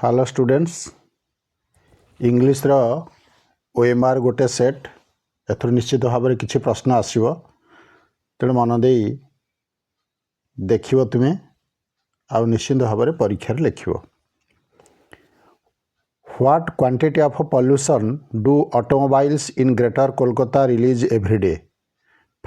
Hello students English रो OMR गोटे set एथर निश्चित भाव में किसी प्रश्न आसो तेणु मन दे देखियो तुमे आउ निश्चित भाव में परीक्षा लिख what quantity of pollution do automobiles in greater Kolkata release every day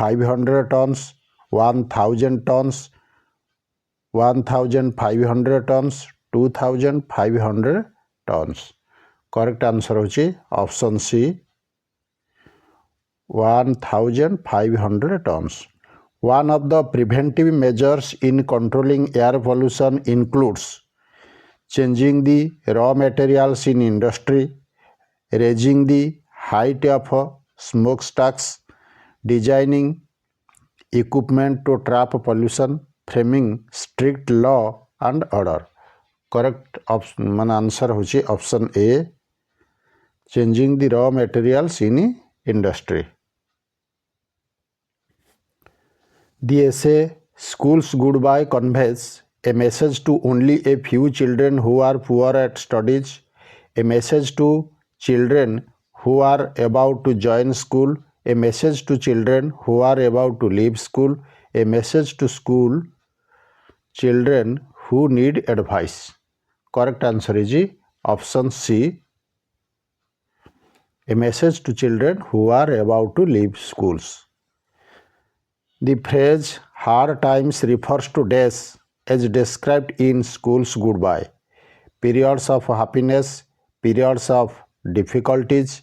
500 tons 1000 tons 1500 tons 2500 tons correct answer होची option C 1500 tons. One of the preventive measures in controlling air pollution includes changing the raw materials in industry, raising the height of smokestacks, designing equipment to trap pollution, framing strict law and order. Correct option answer होची option A, changing the raw materials in industry. The essay School's Goodbye conveys a message to only a few children who are poor at studies, a message to children who are about to join school, a message to children who are about to leave school, a message to school children who need advice. Correct answer is option C, a message to children who are about to leave schools. The phrase hard times refers to days as described in School's Goodbye. Periods of happiness, periods of difficulties,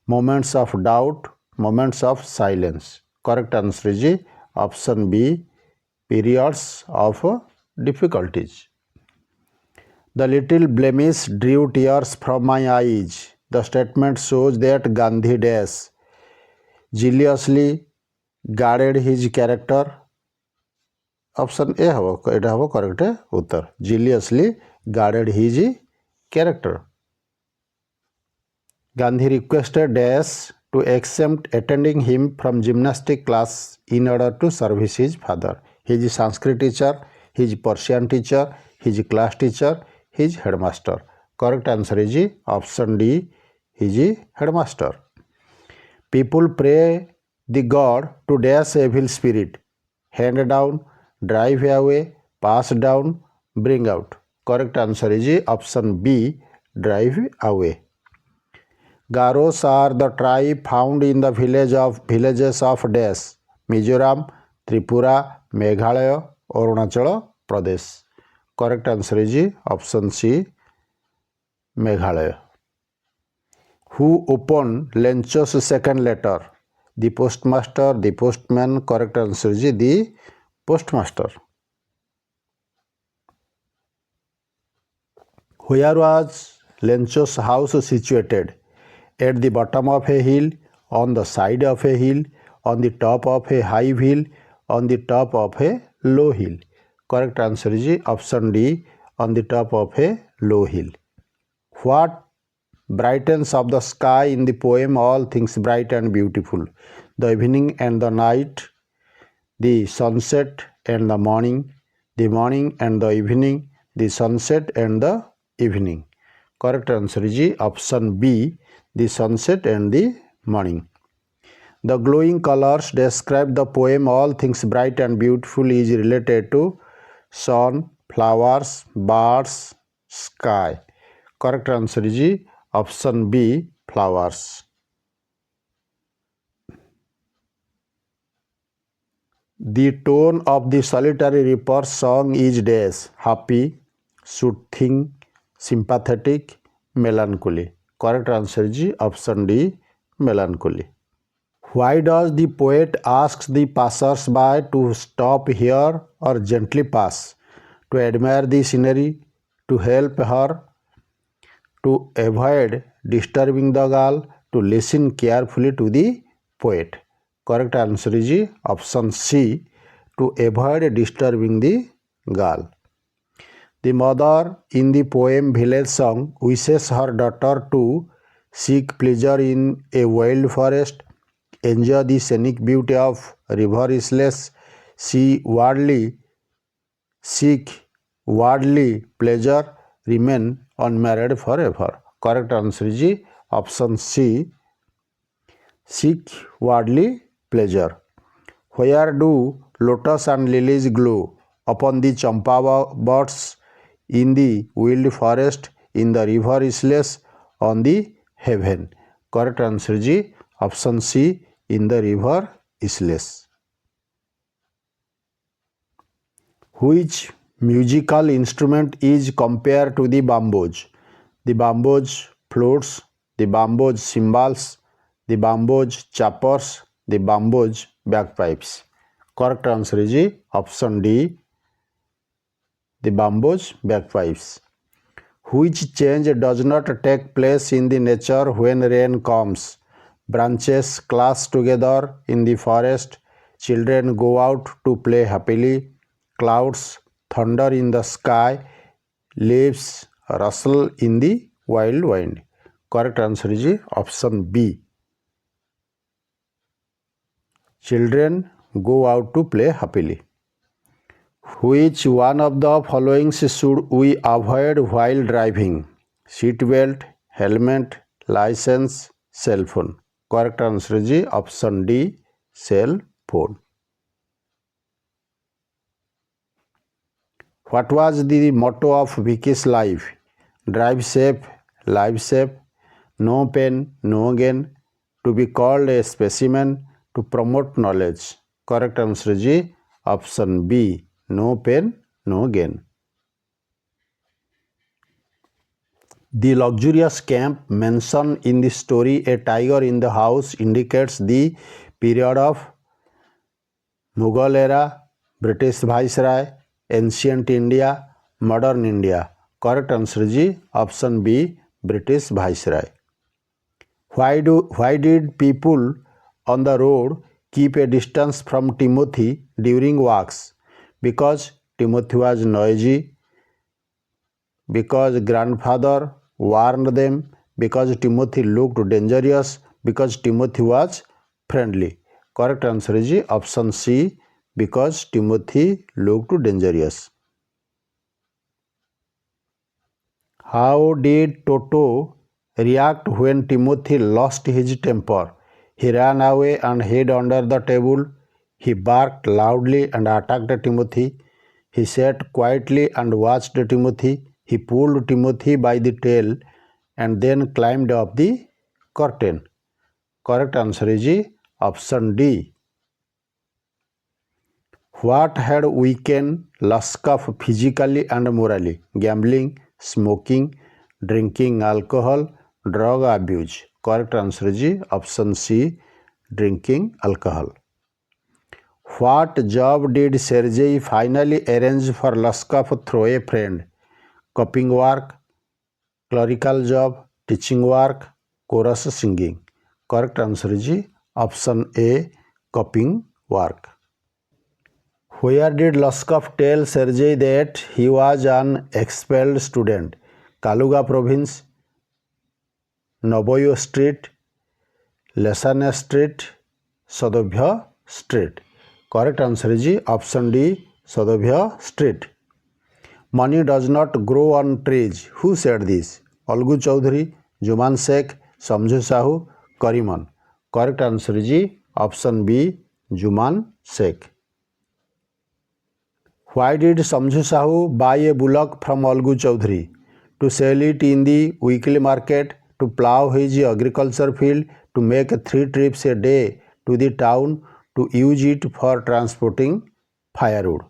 moments of doubt, moments of silence. Correct answer is option B, periods of difficulties. The little blemish drew tears from my eyes. The statement shows that Gandhi dash zealously guarded his character. Option A हवो एटा हवो correct Uttar zealously guarded his character. Gandhi requested Dash to exempt attending him from gymnastic class in order to service his father. His Sanskrit teacher, his Persian teacher, his class teacher, his headmaster. Correct answer is option D, his headmaster. People pray the God to dash evil spirit, hand down, drive away, pass down, bring out. Correct answer is option B, drive away. Garos are the tribe found in the villages of Dash, Mizoram, Tripura, Meghalaya, Arunachal Pradesh. Correct answer is option C, Meghalaya. Who opened Lencho's second letter? The postmaster, the postman. Correct answer is the postmaster. Where was Lencho's house situated? At the bottom of a hill, on the side of a hill, on the top of a high hill, on the top of a low hill. Correct answer is option D, on the top of a low hill. What brightens of the sky in the poem All Things Bright and Beautiful? The evening and the night, the sunset and the morning and the evening, the sunset and the evening. Correct answer is option B, the sunset and the morning. The glowing colors describe the poem All Things Bright and Beautiful is related to sun, flowers, birds, sky. Correct answer is option B, flowers. The tone of the solitary reaper's song is dash, happy, soothing, sympathetic, melancholy. Correct answer is option D, melancholy. Why does the poet ask the passers-by to stop here or gently pass, to admire the scenery, to help her, to avoid disturbing the girl, to listen carefully to the poet? Correct answer is option C, to avoid disturbing the girl. The mother in the poem Village Song wishes her daughter to seek pleasure in a wild forest, enjoy the scenic beauty of river isles, seek worldly pleasure, remain unmarried forever. Correct answer is option C. Seek worldly pleasure. Where do lotus and lilies glow? Upon the champa buds, in the wild forest, in the river isles, on the heaven. Correct answer is option C, in the river isles. Which musical instrument is compared to the bamboos? The bamboos flutes, the bamboos cymbals, the bamboos chappers, the bamboos bagpipes. Correct answer is option D, the bamboos bagpipes. Which change does not take place in the nature when rain comes? Branches clash together in the forest, children go out to play happily, clouds thunder in the sky, leaves rustle in the wild wind. Correct answer is option B. Children go out to play happily. Which one of the following should we avoid while driving? Seatbelt, helmet, license, cell phone. Correct answer is option D, cell phone. What was the motto of Vicky's life? Drive safe, live safe, no pain, no gain, to be called a specimen, to promote knowledge. Correct answer is option B, no pain, no gain. The luxurious camp mentioned in the story A Tiger in the House indicates the period of Mughal era, British Viceroy, ancient India, modern India. Correct answer is option B, British Viceroy. Why did people on the road keep a distance from Timothy during walks? Because Timothy was noisy, because grandfather warned them, because Timothy looked dangerous, because Timothy was friendly. Correct answer is option C, because Timothy looked dangerous. How did Toto react when Timothy lost his temper? He ran away and hid under the table. He barked loudly and attacked Timothy. He sat quietly and watched Timothy. He pulled Timothy by the tail and then climbed up the curtain. Correct answer is option D. What had weakened Luskov physically and morally? Gambling, smoking, drinking alcohol, drug abuse. Correct answer is option C, drinking alcohol. What job did Sergei finally arrange for Luskov through a friend? Copying work, clerical job, teaching work, chorus singing. Correct answer is option A, copying work. Where did Luskov tell Sergei that he was an expelled student? Kaluga province, Novoye Street, Lesane Street, Sadovya Street. Correct answer is option D, Sadovya Street. Money does not grow on trees. Who said this? Algu Chaudhary, Juman Sheikh, Samju Sahu, Kariman. Correct answer is option B, Juman Sheikh. Why did Samju Sahu buy a bullock from Algu Chaudhary? To sell it in the weekly market, to plough his agriculture field, to make 3 trips a day to the town, to use it for transporting firewood.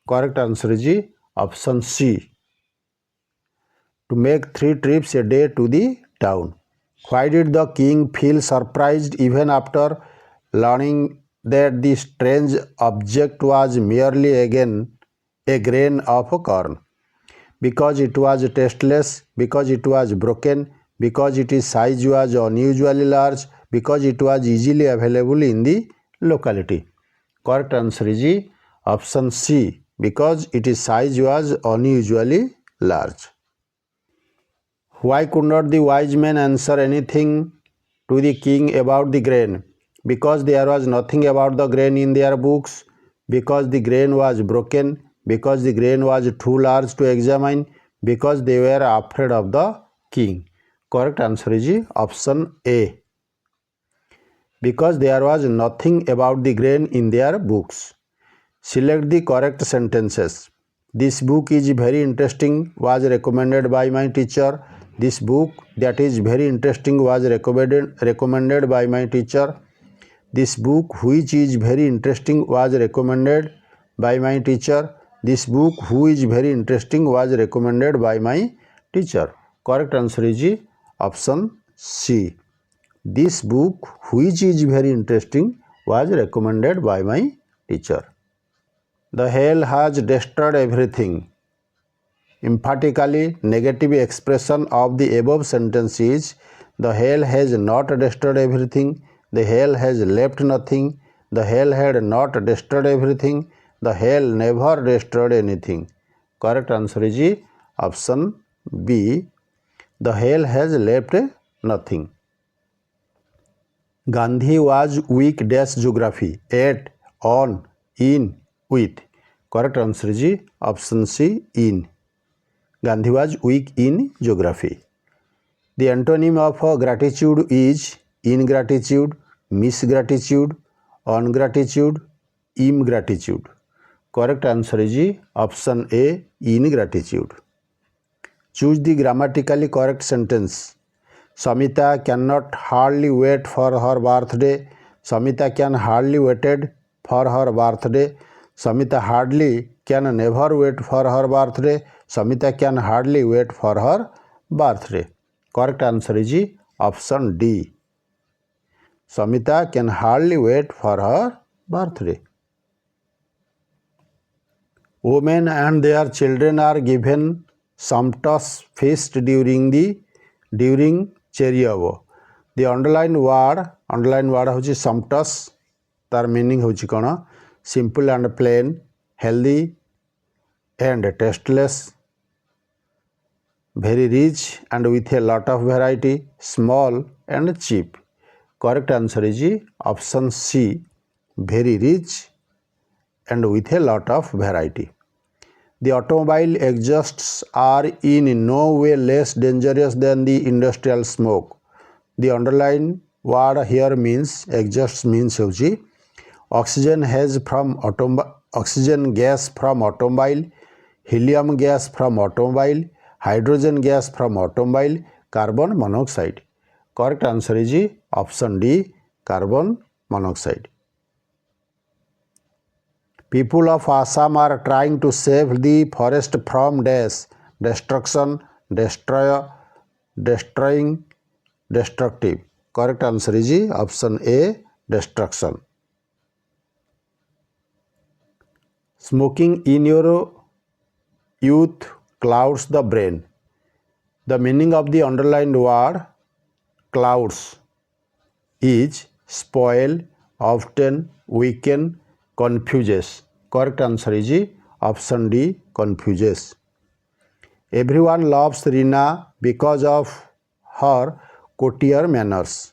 Correct answer is option C. To make 3 trips a day to the town. Why did the king feel surprised even after learning that the strange object was merely a grain of corn? Because it was tasteless, because it was broken, because its size was unusually large, because it was easily available in the locality. Correct answer is option C, because its size was unusually large. Why could not the wise men answer anything to the king about the grain? Because there was nothing about the grain in their books, because the grain was broken, because the grain was too large to examine, because they were afraid of the king. Correct answer is option A. Because there was nothing about the grain in their books. Select the correct sentences. This book is very interesting was recommended by my teacher. This book that is very interesting was recommended by my teacher. This book which is very interesting was recommended by my teacher. This book who is very interesting was recommended by my teacher. Correct answer is option C. This book which is very interesting was recommended by my teacher. The hail has destroyed everything. Emphatically negative expression of the above sentence is the hail has not destroyed everything, the hail has left nothing, the hail had not destroyed everything, the hail never destroyed anything. Correct answer is option B. The hail has left nothing. Gandhi was weak dash geography at, on, in, with. Correct answer is option C, in. Gandhi was weak in geography. The antonym of gratitude is ingratitude, misgratitude, ungratitude, ingratitude. Correct answer is option A, ingratitude. Choose the grammatically correct sentence. Samita cannot hardly wait for her birthday. Samita can hardly waited for her birthday. Samita hardly can never wait for her birthday. Samita can hardly wait for her birthday. Correct answer is option D. Samita can hardly wait for her birthday. Women and their children are given sumptuous feast during cherry-avo. The underlined word होची sumptuous. तार meaning होची कौन? Simple and plain, healthy and tasteless, very rich and with a lot of variety, small and cheap. Correct answer is option C, very rich and with a lot of variety. The automobile exhausts are in no way less dangerous than the industrial smoke. The underlined word here means exhausts means होची oxygen gas from automobile, helium gas from automobile, hydrogen gas from automobile, carbon monoxide. Correct answer is option D, carbon monoxide. People of Assam are trying to save the forest from destruction, destroying, destructive. Correct answer is option A, destruction. Smoking in your youth clouds the brain. The meaning of the underlined word clouds is spoil, often, weaken, confuses. Correct answer is option D, confuses. Everyone loves Rina because of her courtier manners.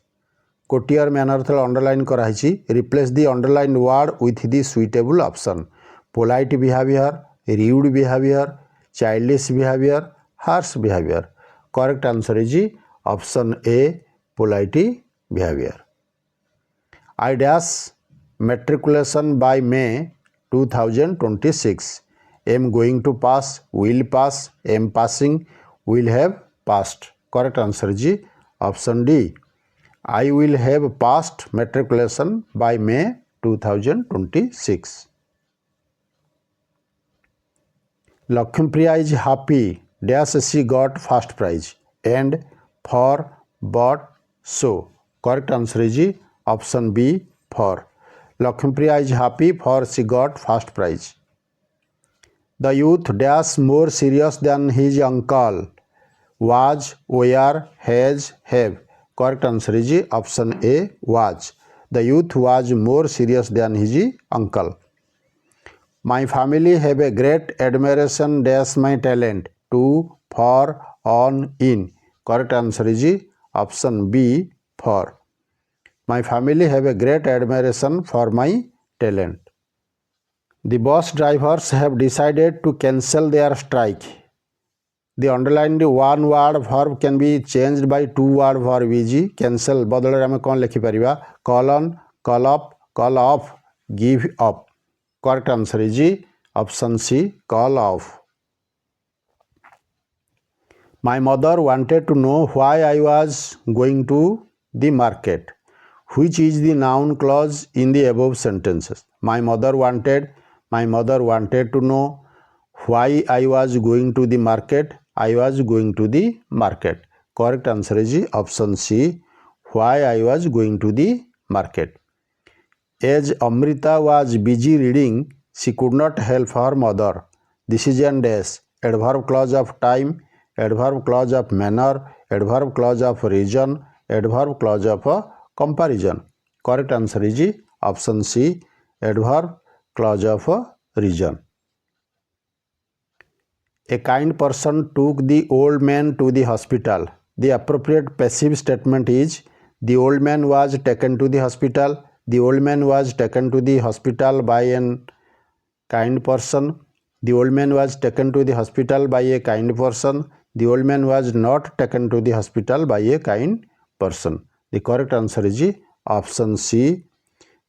Courtier manner thal underline कराइछि. Replace the underlined word with the suitable option. Polite behavior, rude behavior, childish behavior, harsh behavior. Correct answer is option A, polite behavior. I dash matriculation by May 2026. Am going to pass, will pass, am passing, will have passed. Correct answer is option D. I will have passed matriculation by May 2026. Lakshmipriya is happy dash she got first prize and for but so. Correct answer is option B, for. Lakshmipriya is happy for she got first prize. The youth dash more serious than his uncle. Was, were, has, have. Correct answer is option A, was. The youth was more serious than his uncle. My family have a great admiration dash my talent to, for, on, in. Correct answer is option B, for. My family have a great admiration for my talent. The bus drivers have decided to cancel their strike. The underlined one word verb can be changed by two word verb is cancel बदल आम कौन लिखिपर call on, call up, call off, give up. Correct answer is option C, call off. My mother wanted to know why I was going to the market. Which is the noun clause in the above sentences? My mother wanted to know why I was going to the market. I was going to the market. Correct answer is option C, why I was going to the market. As Amrita was busy reading, she could not help her mother. This is an dash. Adverb clause of time, adverb clause of manner, adverb clause of reason, adverb clause of comparison. Correct answer is option C, adverb clause of reason. A kind person took the old man to the hospital. The appropriate passive statement is the old man was taken to the hospital. The old man was taken to the hospital by a kind person. The old man was taken to the hospital by a kind person. The old man was not taken to the hospital by a kind person. The correct answer is option C.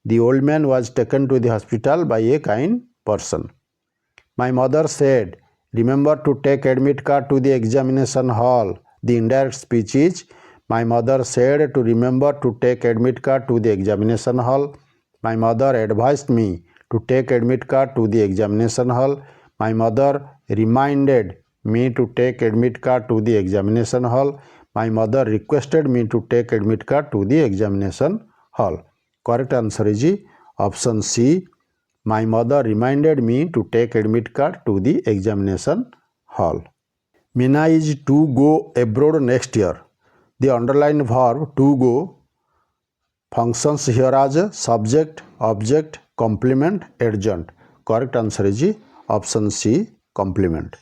The old man was taken to the hospital by a kind person. My mother said, remember to take admit card to the examination hall. The indirect speech is, my mother said to remember to take admit card to the examination hall. My mother advised me to take admit card to the examination hall. My mother reminded me to take admit card to the examination hall. My mother requested me to take admit card to the examination hall. Correct answer is option C. My mother reminded me to take admit card to the examination hall. Meena is to go abroad next year. The underlined verb to go functions here as subject, object, complement, adjunct. Correct answer is option C, complement.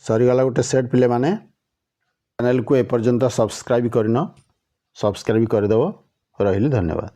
सरीगला गोटे set पिले माने channel को एपर्यंत subscribe करन subscribe करदेव रही धन्यवाद।